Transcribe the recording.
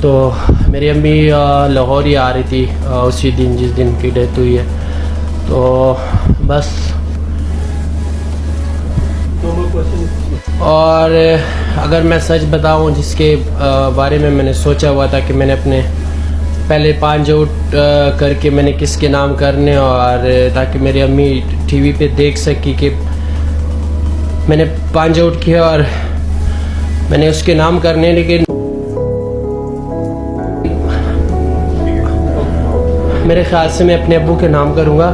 तो मेरी अम्मी लाहौर ही आ रही थी उसी दिन जिस दिन की डेथ हुई है। तो बस और अगर मैं सच बताऊं, जिसके बारे में मैंने सोचा हुआ था कि मैंने अपने पहले 5 आउट करके मैंने किसके नाम करने, और ताकि मेरी अम्मी टीवी पे देख सकी कि मैंने 5 आउट किया और मैंने उसके नाम करने, लेकिन मेरे ख्याल से मैं अपने अब्बू के नाम करूँगा।